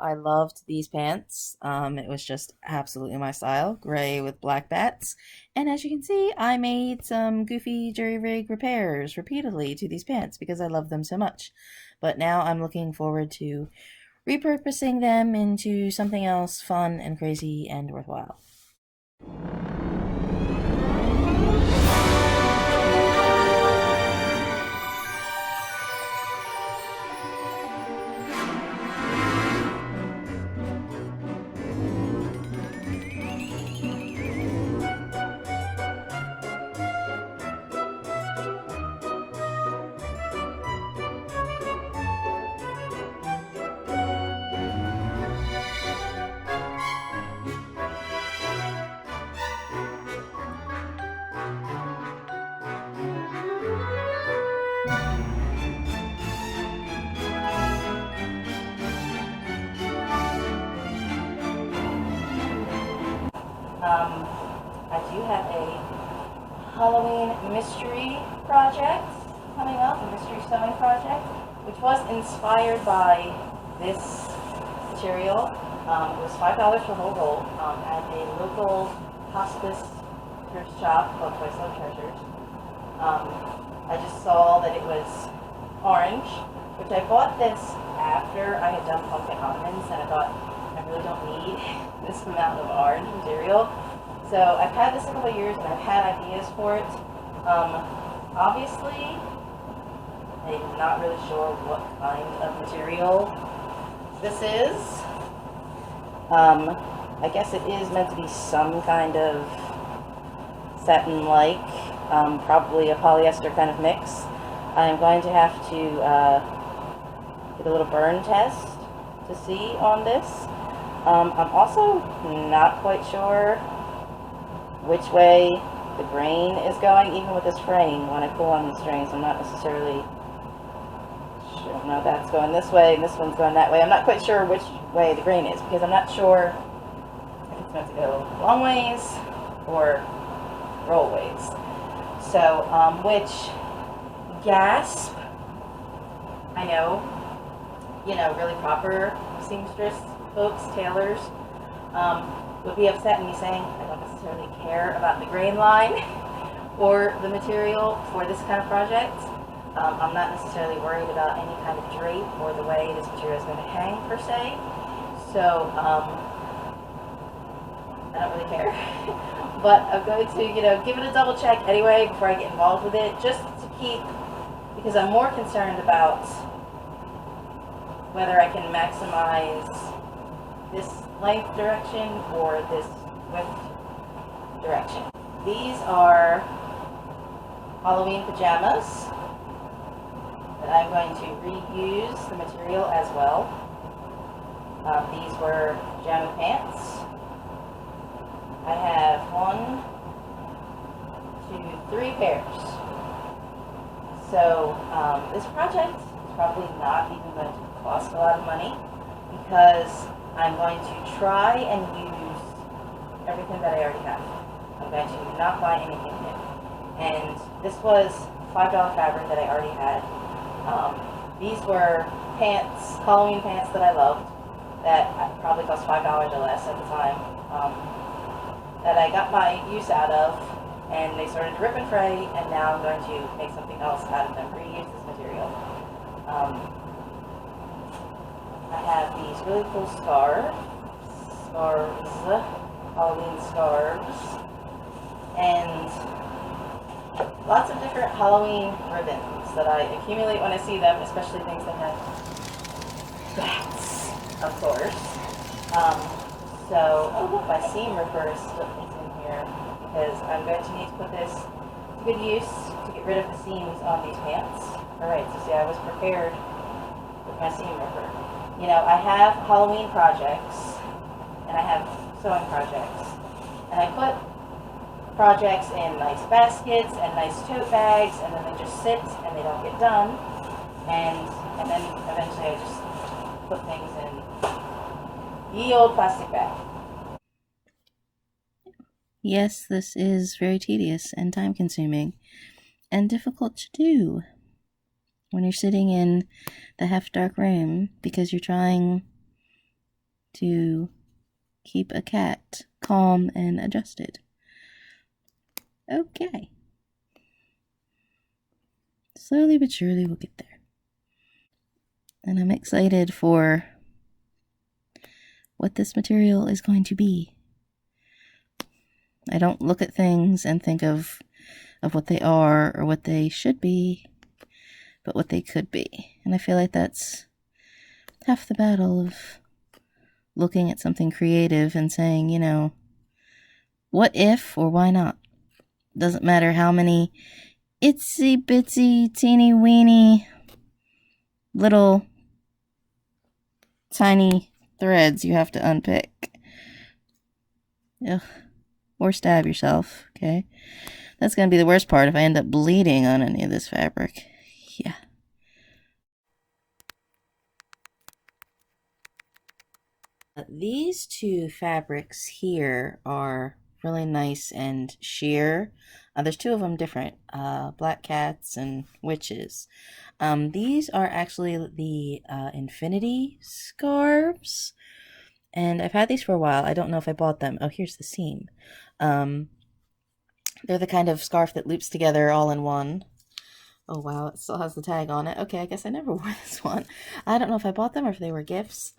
I loved these pants. It was just absolutely my style, gray with black bats. And as you can see, I made some goofy jury rig repairs repeatedly to these pants because I love them so much. But now I'm looking forward to repurposing them into something else fun and crazy and worthwhile. Um, I do have a Halloween mystery project coming up, a mystery sewing project, which was inspired by this material. It was $5 for the whole roll at a local hospice thrift shop called Twice Love Treasures. I just saw that it was orange, which I bought this after I had done pumpkin Ottomans, and I thought I really don't need this amount of orange material. So I've had this a couple of years and I've had ideas for it. Obviously, I'm not really sure what kind of material this is. I guess it is meant to be some kind of satin-like, probably a polyester kind of mix. I'm going to have to get a little burn test to see on this. I'm also not quite sure which way the grain is going, even with this frame. When I pull on the strings, I'm not necessarily sure. No, that's going this way, and this one's going that way. I'm not quite sure which way the grain is, because I'm not sure if it's meant to go long ways or roll ways. So, which, gasp, I know, really proper seamstress folks, tailors, would be upset at me saying I don't necessarily care about the grain line or the material for this kind of project. I'm not necessarily worried about any kind of drape or the way this material is going to hang per se. So I don't really care. But I'm going to, give it a double check anyway before I get involved with it, just to keep, because I'm more concerned about whether I can maximize this length direction or this width direction. These are Halloween pajamas that I'm going to reuse the material as well. These were pajama pants. I have 1, 2, 3 pairs. So this project is probably not even going to cost a lot of money because I'm going to try and use everything that I already have. I'm going to not buy anything new. And this was $5 fabric that I already had. These were pants, Halloween pants that I loved, that probably cost $5 or less at the time, that I got my use out of, and they started to rip and fray, and now I'm going to make something else out of them, reuse this material. I have these really cool scarves, Halloween scarves, and lots of different Halloween ribbons that I accumulate when I see them, especially things that have bats, of course. So, my seam ripper is in here because I'm going to need to put this to good use to get rid of the seams on these pants. Alright, so see, I was prepared with my seam ripper. I have Halloween projects, and I have sewing projects, and I put projects in nice baskets and nice tote bags, and then they just sit and they don't get done, and then eventually I just put things in ye old plastic bag. Yes, this is very tedious and time consuming and difficult to do when you're sitting in the half dark room because you're trying to keep a cat calm and adjusted. Okay. Slowly but surely we'll get there. And I'm excited for what this material is going to be. I don't look at things and think of what they are or what they should be, but what they could be. And I feel like that's half the battle of looking at something creative and saying, you know, what if or why not? Doesn't matter how many itsy bitsy teeny weeny little tiny threads you have to unpick. Ugh. Or stab yourself, okay? That's going to be the worst part if I end up bleeding on any of this fabric. Yeah. These two fabrics here are really nice and sheer. There's two of them different, black cats and witches. These are actually the infinity scarves, and I've had these for a while. I don't know if I bought them. Oh, here's the seam. They're the kind of scarf that loops together all in one. Oh wow, it still has the tag on it. Okay, I guess I never wore this one. I don't know if I bought them or if they were gifts.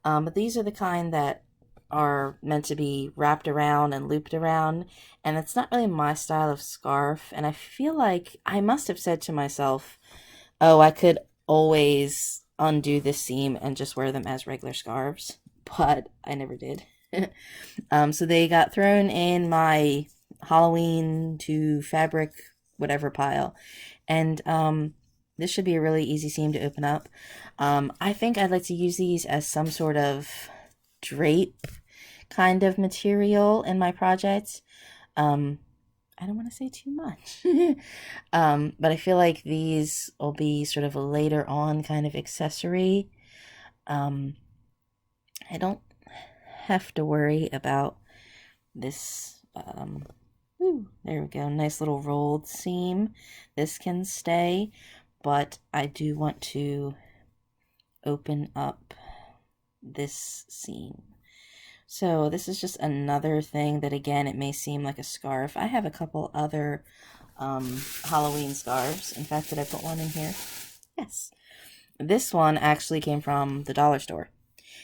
But these are the kind that are meant to be wrapped around and looped around. And it's not really my style of scarf. And I feel like I must have said to myself, oh, I could always undo this seam and just wear them as regular scarves. But I never did. So they got thrown in my Halloween to fabric whatever pile. And this should be a really easy seam to open up. I think I'd like to use these as some sort of drape kind of material in my project. I don't want to say too much. But I feel like these will be sort of a later on kind of accessory. I don't have to worry about this. There we go. Nice little rolled seam. This can stay, but I do want to open up this seam. So this is just another thing that, again, it may seem like a scarf. I have a couple other Halloween scarves. In fact, did I put one in here? Yes. This one actually came from the dollar store.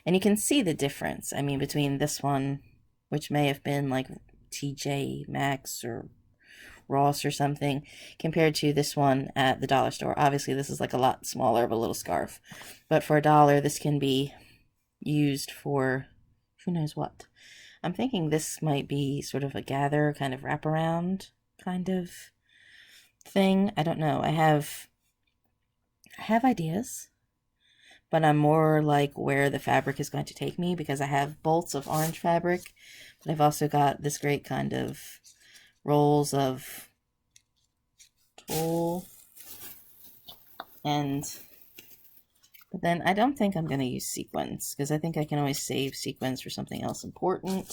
And you can see the difference, I mean, between this one, which may have been like TJ Maxx or Ross or something, compared to this one at the dollar store. Obviously, this is like a lot smaller of a little scarf. But for $1, this can be used for who knows what. I'm thinking this might be sort of a gather, kind of wraparound kind of thing. I don't know. I have ideas, but I'm more like where the fabric is going to take me, because I have bolts of orange fabric, but I've also got this great kind of rolls of tulle, but then I don't think I'm going to use sequins, because I think I can always save sequins for something else important.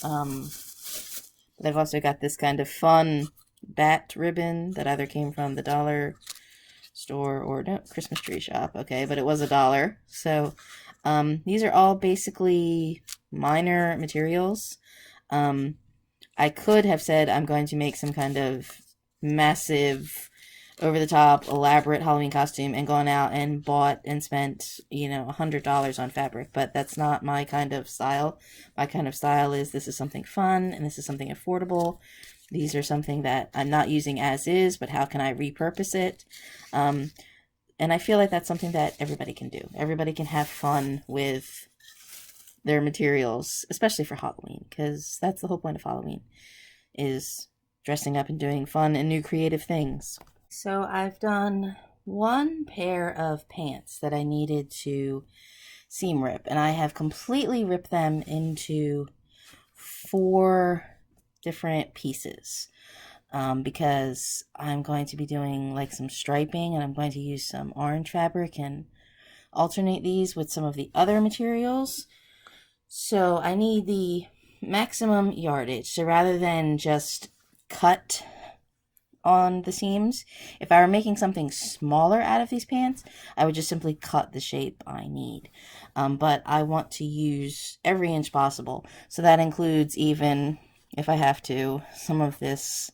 But I've also got this kind of fun bat ribbon that either came from the dollar store or no, Christmas tree shop. Okay, but it was $1. So these are all basically minor materials. I could have said I'm going to make some kind of massive, over-the-top, elaborate Halloween costume and gone out and bought and spent, you know, $100 on fabric, but that's not my kind of style. My kind of style is this is something fun and this is something affordable. These are something that I'm not using as is, but how can I repurpose it? And I feel like that's something that everybody can do. Everybody can have fun with their materials, especially for Halloween, because that's the whole point of Halloween, is dressing up and doing fun and new creative things. So I've done one pair of pants that I needed to seam rip, and I have completely ripped them into 4 different pieces, because I'm going to be doing like some striping, and I'm going to use some orange fabric and alternate these with some of the other materials. So I need the maximum yardage. So rather than just cut on the seams, if I were making something smaller out of these pants, I would just simply cut the shape I need. but I want to use every inch possible. So that includes, even if I have to, some of this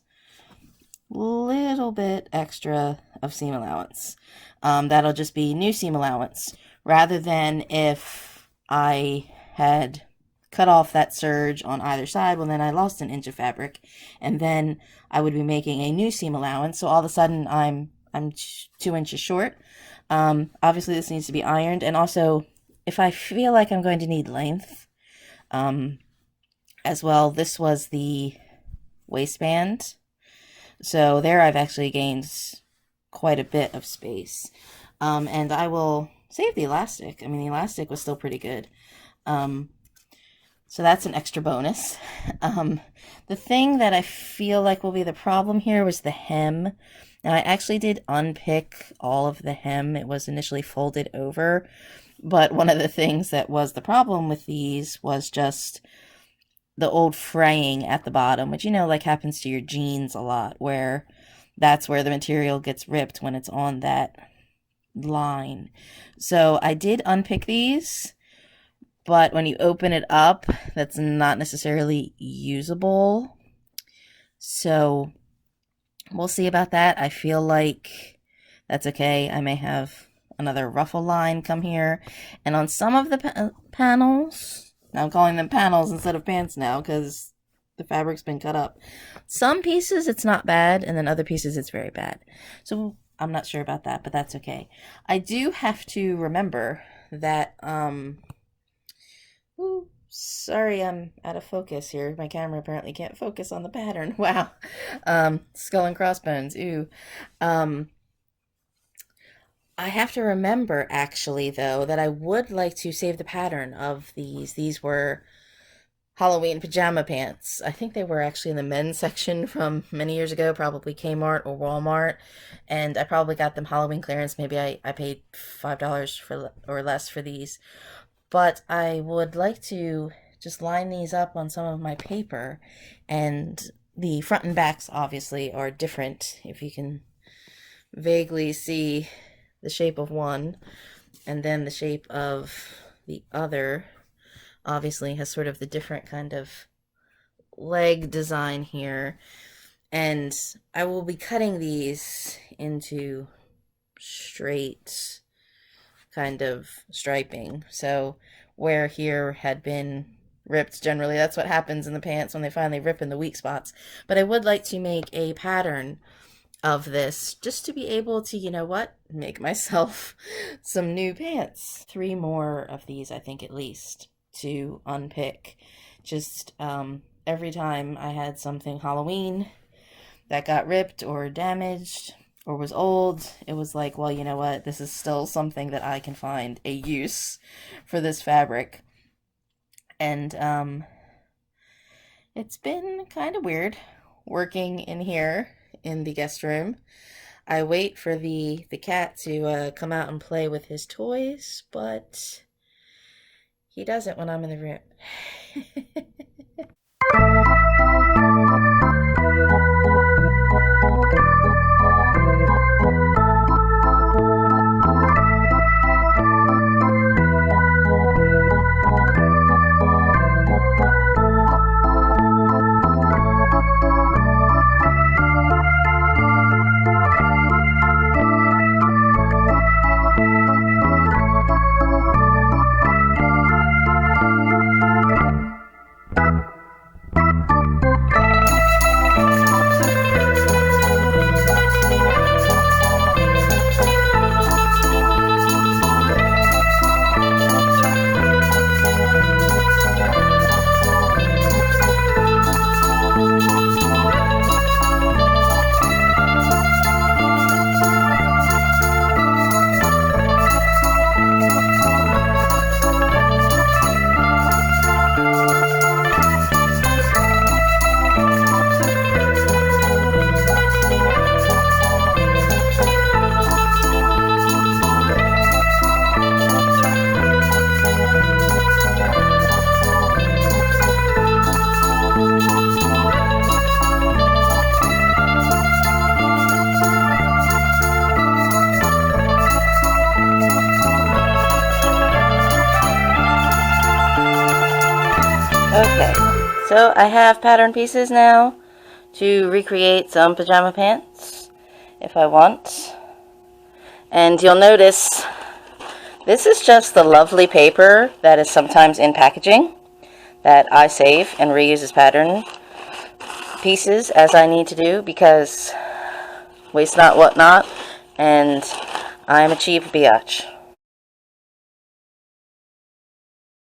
little bit extra of seam allowance. That'll just be new seam allowance, rather than if I had cut off that serge on either side, well then I lost an inch of fabric, and then I would be making a new seam allowance, so all of a sudden I'm 2 inches short. Obviously this needs to be ironed, and also if I feel like I'm going to need length as well, this was the waistband, so there I've actually gained quite a bit of space. And I will save the elastic. I mean, the elastic was still pretty good. So that's an extra bonus. The thing that I feel like will be the problem here was the hem. Now, I actually did unpick all of the hem. It was initially folded over, but one of the things that was the problem with these was just the old fraying at the bottom, which, you know, like happens to your jeans a lot, where that's where the material gets ripped when it's on that line. So I did unpick these, but when you open it up, that's not necessarily usable. So we'll see about that. I feel like that's okay. I may have another ruffle line come here. And on some of the panels, now I'm calling them panels instead of pants now because the fabric's been cut up. Some pieces it's not bad, and then other pieces it's very bad. So I'm not sure about that, but that's okay. I do have to remember that, ooh, sorry, I'm out of focus here. My camera apparently can't focus on the pattern. Wow. Skull and crossbones, ooh. I have to remember, actually, though, that I would like to save the pattern of these. These were Halloween pajama pants. I think they were actually in the men's section from many years ago, probably Kmart or Walmart, and I probably got them Halloween clearance. Maybe I paid $5 for or less for these, but I would like to just line these up on some of my paper, and the front and backs obviously are different. If you can vaguely see the shape of one, and then the shape of the other obviously has sort of the different kind of leg design here. And I will be cutting these into straight kind of striping. So where here had been ripped, generally that's what happens in the pants when they finally rip in the weak spots. But I would like to make a pattern of this just to be able to, you know what, make myself some new pants. 3 more of these, I think, at least, to unpick. Just every time I had something Halloween that got ripped or damaged or was old, it was like, well, you know what, this is still something that I can find a use for this fabric. And it's been kind of weird working in here in the guest room. I wait for the cat to come out and play with his toys, but he doesn't when I'm in the room. Okay, so I have pattern pieces now to recreate some pajama pants if I want. And you'll notice this is just the lovely paper that is sometimes in packaging that I save and reuse as pattern pieces as I need to do, because waste not, what not, and I'm a cheap biatch.